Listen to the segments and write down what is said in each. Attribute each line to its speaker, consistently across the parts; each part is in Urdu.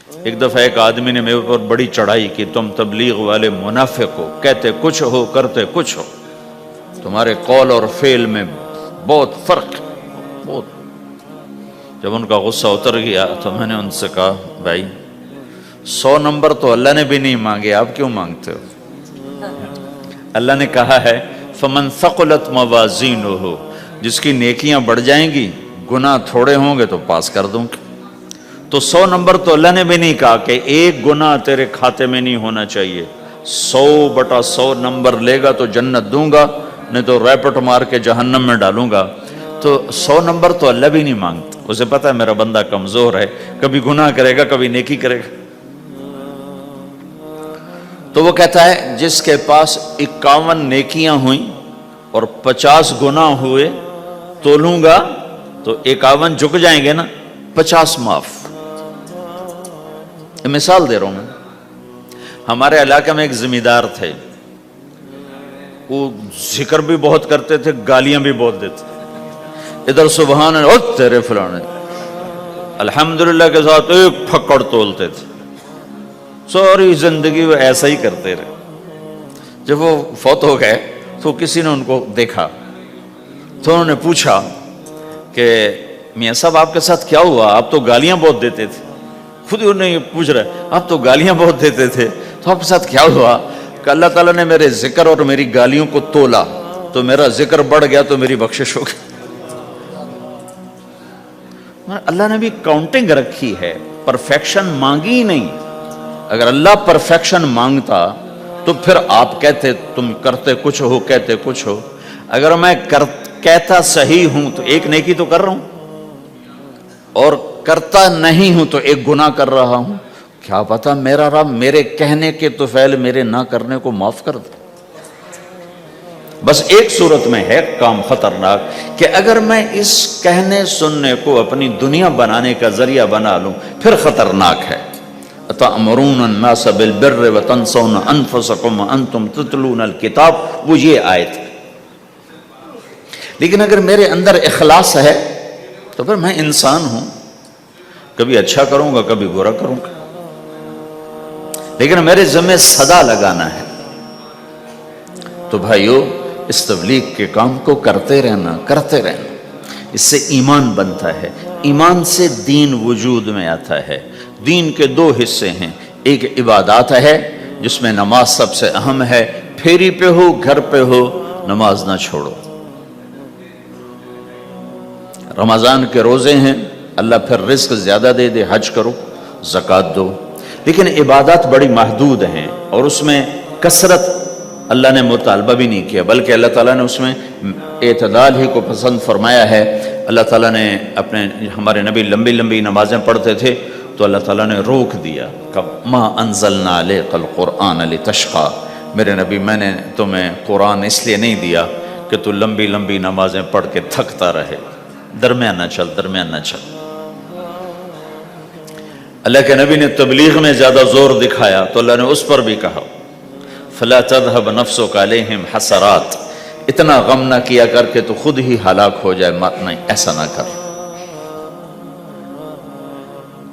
Speaker 1: ایک دفعہ ایک آدمی نے میرے اوپر بڑی چڑھائی کی، تم تبلیغ والے منافق ہو، کہتے کچھ ہو کرتے کچھ ہو، تمہارے قول اور فعل میں بہت فرق ہے، بہت۔ جب ان کا غصہ اتر گیا تو میں نے ان سے کہا بھائی 100 نمبر تو اللہ نے بھی نہیں مانگے، آپ کیوں مانگتے ہو؟ اللہ نے کہا ہے فمن ثقلت موازینہ، جس کی نیکیاں بڑھ جائیں گی گناہ تھوڑے ہوں گے تو پاس کر دوں گا۔ تو 100 نمبر تو اللہ نے بھی نہیں کہا کہ ایک گناہ تیرے کھاتے میں نہیں ہونا چاہیے، 100/100 نمبر لے گا تو جنت دوں گا، نہیں تو ریپٹ مار کے جہنم میں ڈالوں گا۔ تو 100 نمبر تو اللہ بھی نہیں مانگتا، اسے پتہ ہے میرا بندہ کمزور ہے، کبھی گناہ کرے گا کبھی نیکی کرے گا۔ تو وہ کہتا ہے جس کے پاس 51 نیکیاں ہوئیں اور 50 گناہ ہوئے تولوں گا تو 51 جھک جائیں گے نا، 50 معاف۔ مثال دے رہا ہوں میں، ہمارے علاقے میں ایک زمیندار تھے، وہ ذکر بھی بہت کرتے تھے، گالیاں بھی بہت دیتے، ادھر سبحان اللہ او تیرے فلانے، الحمدللہ کے ساتھ ایک پھکڑ تولتے تھے، ساری زندگی وہ ایسا ہی کرتے رہے۔ جب وہ فوت ہو گئے تو کسی نے ان کو دیکھا تو انہوں نے پوچھا کہ میاں صاحب آپ کے ساتھ کیا ہوا، آپ تو گالیاں بہت دیتے تھے۔ خود ہی انہیں پوچھ رہے آپ تو گالیاں بہت دیتے تھے تو آپ کے ساتھ کیا ہوا؟ کہ اللہ تعالیٰ نے میرے ذکر اور میری گالیوں کو تولا تو میرا ذکر بڑھ گیا تو میری بخشش ہو گئی۔ اللہ نے بھی کاؤنٹنگ رکھی ہے، پرفیکشن مانگی ہی نہیں۔ اگر اللہ پرفیکشن مانگتا تو پھر آپ کہتے تم کرتے کچھ ہو کہتے کچھ ہو۔ اگر میں کہتا صحیح ہوں تو ایک نیکی تو کر رہا ہوں، اور کرتا نہیں ہوں تو ایک گناہ کر رہا ہوں، کیا پتا میرا رب میرے کہنے کے تو فعل میرے نہ کرنے کو معاف کر دے۔ بس ایک صورت میں ہے کام خطرناک کہ اگر میں اس کہنے سننے کو اپنی دنیا بنانے کا ذریعہ بنا لوں پھر خطرناک ہے۔ أَتَأْمُرُونَ النَّاسَ بِالْبِرِّ وَتَنْسَوْنَ أَنفُسَكُمْ وَأَنْتُمْ تُتْلُونَ الْكِتَابَ، وہ یہ آیت ہے۔ لیکن اگر میرے اندر اخلاص ہے تو پھر میں انسان ہوں، کبھی اچھا کروں گا کبھی برا کروں گا، لیکن میرے ذمہ صدا لگانا ہے۔ تو بھائیو اس تبلیغ کے کام کو کرتے رہنا، کرتے رہنا، اس سے ایمان بنتا ہے، ایمان سے دین وجود میں آتا ہے۔ دین کے 2 حصے ہیں، ایک عبادات ہے جس میں نماز سب سے اہم ہے، پھیری پہ ہو گھر پہ ہو نماز نہ چھوڑو۔ رمضان کے روزے ہیں، اللہ پھر رزق زیادہ دے دے، حج کرو، زکوٰۃ دو، لیکن عبادات بڑی محدود ہیں اور اس میں کثرت اللہ نے مطالبہ بھی نہیں کیا، بلکہ اللہ تعالیٰ نے اس میں اعتدال ہی کو پسند فرمایا ہے۔ اللہ تعالیٰ نے ہمارے نبی لمبی لمبی نمازیں پڑھتے تھے تو اللہ تعالیٰ نے روک دیا کہ ما انزلنا علیک القرآن لتشقی، میرے نبی میں نے تمہیں قرآن اس لیے نہیں دیا کہ تو لمبی لمبی نمازیں پڑھ کے تھکتا رہے، درمیان نہ چل، درمیان نہ چل۔ اللہ کے نبی نے تبلیغ میں زیادہ زور دکھایا تو اللہ نے اس پر بھی کہا فلا تذهب نفسك عليهم حسرات، اتنا غم نہ کیا کر کے تو خود ہی ہلاک ہو جائے، نہیں ایسا نہ کر۔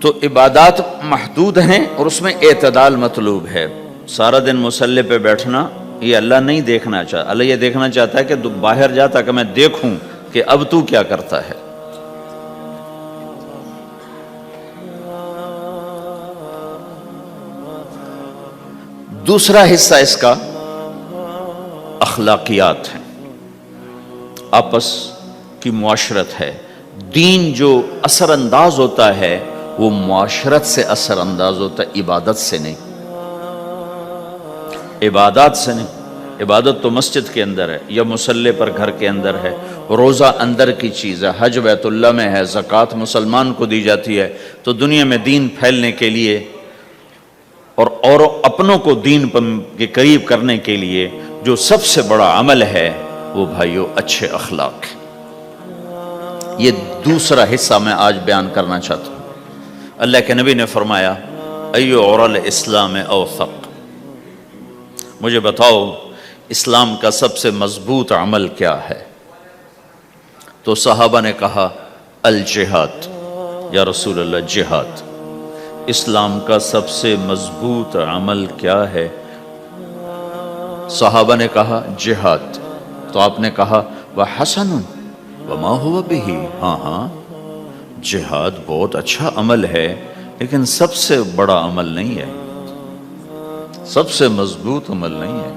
Speaker 1: تو عبادات محدود ہیں اور اس میں اعتدال مطلوب ہے۔ سارا دن مصلی پہ بیٹھنا یہ اللہ نہیں دیکھنا چاہتا، اللہ یہ دیکھنا چاہتا ہے کہ تو باہر جاتا کہ میں دیکھوں کہ اب تو کیا کرتا ہے۔ دوسرا حصہ اس کا اخلاقیات ہیں، آپس کی معاشرت ہے۔ دین جو اثر انداز ہوتا ہے وہ معاشرت سے اثر انداز ہوتا ہے، عبادت سے نہیں، عبادات سے نہیں۔ عبادت تو مسجد کے اندر ہے یا مصلی پر گھر کے اندر ہے، روزہ اندر کی چیز ہے، حج بیت اللہ میں ہے، زکوٰۃ مسلمان کو دی جاتی ہے۔ تو دنیا میں دین پھیلنے کے لیے اور اپنوں کو دین کے قریب کرنے کے لیے جو سب سے بڑا عمل ہے وہ بھائیو اچھے اخلاق ہے۔ یہ دوسرا حصہ میں آج بیان کرنا چاہتا ہوں۔ اللہ کے نبی نے فرمایا ایو عُرَى الاسلام اوثق، مجھے بتاؤ اسلام کا سب سے مضبوط عمل کیا ہے؟ تو صحابہ نے کہا الجہاد، یا رسول اللہ جہاد۔ اسلام کا سب سے مضبوط عمل کیا ہے؟ صحابہ نے کہا جہاد، تو آپ نے کہا وحسن وما هو به، ہاں جہاد بہت اچھا عمل ہے لیکن سب سے بڑا عمل نہیں ہے، سب سے مضبوط عمل نہیں ہے۔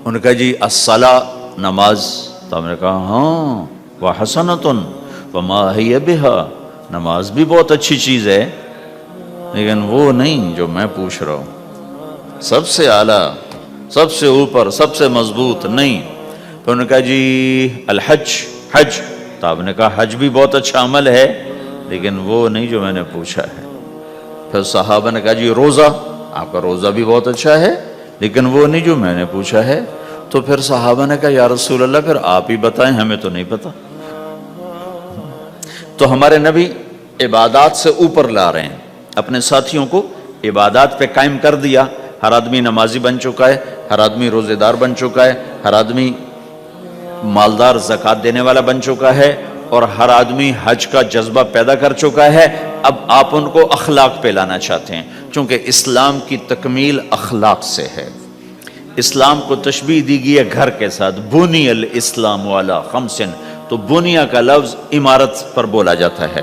Speaker 1: ان کا جی الصلاۃ، نماز، تو ہم نے کہا ہاں وحسنۃ وما هي بها، نماز بھی بہت اچھی چیز ہے لیکن وہ نہیں جو میں پوچھ رہا ہوں، سب سے اعلیٰ، سب سے اوپر، سب سے مضبوط نہیں۔ تو انہوں نے کہا جی الحج، حج، تو آپ نے کہا حج بھی بہت اچھا عمل ہے لیکن وہ نہیں جو میں نے پوچھا ہے۔ پھر صحابہ نے کہا جی روزہ، آپ کا روزہ بھی بہت اچھا ہے لیکن وہ نہیں جو میں نے پوچھا ہے۔ تو پھر صحابہ نے کہا یا رسول اللہ پھر آپ ہی بتائیں، ہمیں تو نہیں پتا۔ تو ہمارے نبی عبادات سے اوپر لا رہے ہیں، اپنے ساتھیوں کو عبادات پہ قائم کر دیا۔ ہر آدمی نمازی بن چکا ہے، ہر آدمی روزے دار بن چکا ہے، ہر آدمی مالدار زکوٰۃ دینے والا بن چکا ہے، اور ہر آدمی حج کا جذبہ پیدا کر چکا ہے۔ اب آپ ان کو اخلاق پہ لانا چاہتے ہیں، چونکہ اسلام کی تکمیل اخلاق سے ہے۔ اسلام کو تشبیہ دی گئی ہے گھر کے ساتھ، بنی الاسلام علی خمس، تو بنیا کا لفظ عمارت پر بولا جاتا ہے۔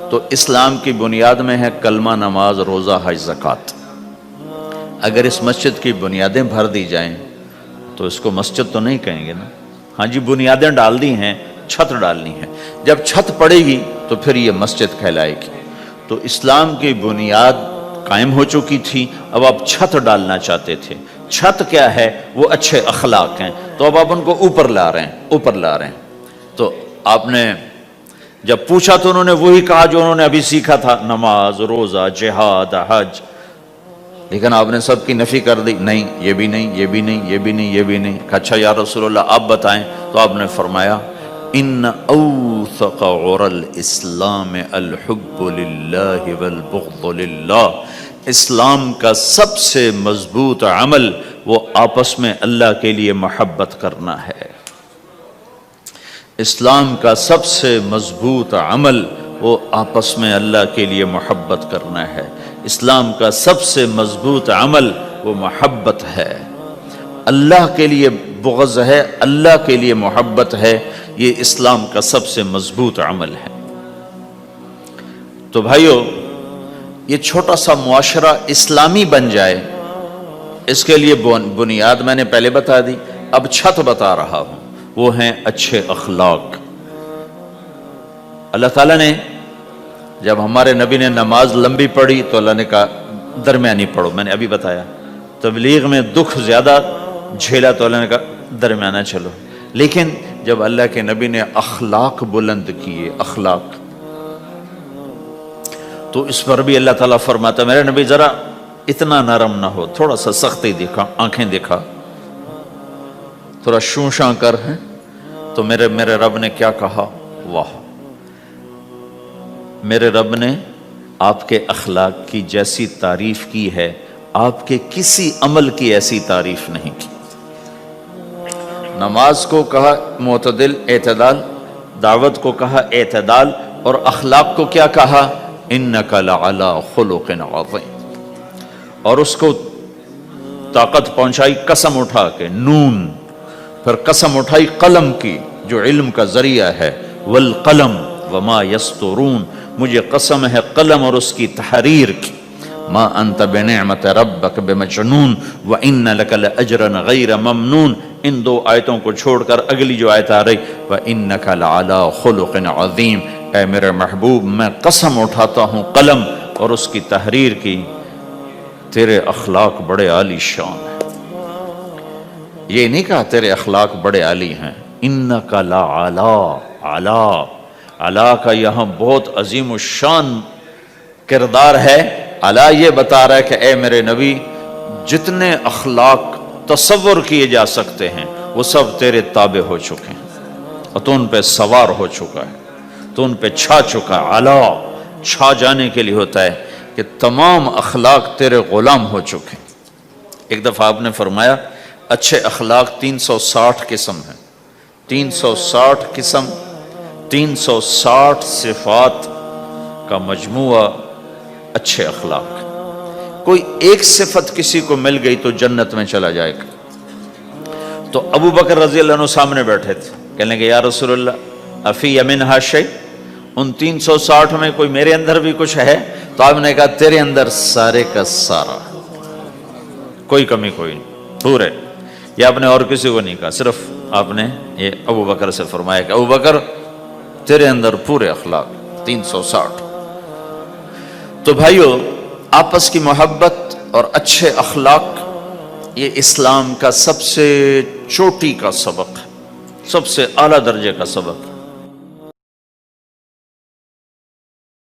Speaker 1: تو اسلام کی بنیاد میں ہے کلمہ، نماز، روزہ، حج، زکوٰۃ۔ اگر اس مسجد کی بنیادیں بھر دی جائیں تو اس کو مسجد تو نہیں کہیں گے نا، ہاں جی بنیادیں ڈال دی ہیں، چھت ڈالنی ہے، جب چھت پڑے گی تو پھر یہ مسجد کہلائے گی۔ تو اسلام کی بنیاد قائم ہو چکی تھی، اب آپ چھت ڈالنا چاہتے تھے۔ چھت کیا ہے؟ وہ اچھے اخلاق ہیں، تو اب آپ ان کو اوپر لا رہے ہیں، اوپر لا رہے ہیں۔ تو آپ نے جب پوچھا تو انہوں نے وہی کہا جو انہوں نے ابھی سیکھا تھا، نماز، روزہ، جہاد، حج، لیکن آپ نے سب کی نفی کر دی، نہیں یہ بھی نہیں، یہ بھی نہیں، یہ بھی نہیں، یہ بھی نہیں۔ کہا اچھا یا رسول اللہ آپ بتائیں، تو آپ نے فرمایا ان اوثق عر الاسلام الحب للہ والبغض للہ، اسلام کا سب سے مضبوط عمل وہ آپس میں اللہ کے لیے محبت کرنا ہے۔ اسلام کا سب سے مضبوط عمل وہ آپس میں اللہ کے لیے محبت کرنا ہے۔ اسلام کا سب سے مضبوط عمل وہ محبت ہے، اللہ کے لیے بغض ہے، اللہ کے لیے محبت ہے، یہ اسلام کا سب سے مضبوط عمل ہے۔ تو بھائیو، یہ چھوٹا سا معاشرہ اسلامی بن جائے، اس کے لیے بنیاد میں نے پہلے بتا دی، اب چھت بتا رہا ہوں، وہ ہیں اچھے اخلاق۔ اللہ تعالیٰ نے جب ہمارے نبی نے نماز لمبی پڑھی تو اللہ نے کہا درمیانی پڑھو، میں نے ابھی بتایا۔ تبلیغ میں دکھ زیادہ جھیلا تو اللہ نے کہا درمیانہ چلو۔ لیکن جب اللہ کے نبی نے اخلاق بلند کیے، اخلاق، تو اس پر بھی اللہ تعالیٰ فرماتا میرے نبی ذرا اتنا نرم نہ ہو، تھوڑا سا سختی دکھا، آنکھیں دکھا، تھوڑا شوں شاں کر ہیں۔ تو میرے رب نے کیا کہا؟ واہ، میرے رب نے آپ کے اخلاق کی جیسی تعریف کی ہے، آپ کے کسی عمل کی ایسی تعریف نہیں کی۔ نماز کو کہا معتدل، اعتدال، دعوت کو کہا اعتدال، اور اخلاق کو کیا کہا؟ انک لعلی خلق عظیم۔ اور اس کو طاقت پہنچائی قسم اٹھا کے، نون، پھر قسم اٹھائی قلم کی جو علم کا ذریعہ ہے، والقلم وما یسطرون، مجھے قسم ہے قلم اور اس کی تحریر کی، ما انت بنعمت ربک بمجنون وان لک لاجرا غیر ممنون۔ ان دو آیتوں کو چھوڑ کر اگلی جو آیت آ رہی، وانک لعلی خلق عظیم، اے میرے محبوب میں قسم اٹھاتا ہوں قلم اور اس کی تحریر کی، تیرے اخلاق بڑے عالی شان ہیں۔ یہ نہیں کہا تیرے اخلاق بڑے عالی ہیں، انک لعلی، علا، علا کا یہاں بہت عظیم الشان کردار ہے۔ علا یہ بتا رہا ہے کہ اے میرے نبی، جتنے اخلاق تصور کیے جا سکتے ہیں وہ سب تیرے تابع ہو چکے ہیں، اور تو ان پہ سوار ہو چکا ہے، تو ان پہ چھا چکا ہے۔ علا چھا جانے کے لیے ہوتا ہے کہ تمام اخلاق تیرے غلام ہو چکے ہیں۔ ایک دفعہ آپ نے فرمایا اچھے اخلاق 360 قسم ہیں، 360 قسم، 360 صفات کا مجموعہ اچھے اخلاق. کوئی ایک صفت کسی کو مل گئی تو جنت میں چلا جائے گا. تو ابو بکر رضی اللہ عنہ سامنے بیٹھے تھے, کہنے لگے یا رسول اللہ افی منہا شیء, ان 360 میں کوئی میرے اندر بھی کچھ ہے؟ تو آپ نے کہا تیرے اندر سارے کا سارا, کوئی کمی کوئی نہیں, پورے. یہ آپ نے اور کسی کو نہیں کہا, صرف آپ نے یہ ابو بکر سے فرمایا کہ ابو بکر تیرے اندر پورے اخلاق 360. تو بھائیو, آپس کی محبت اور اچھے اخلاق یہ اسلام کا سب سے چوٹی کا سبق ہے, سب سے اعلیٰ درجے کا سبق.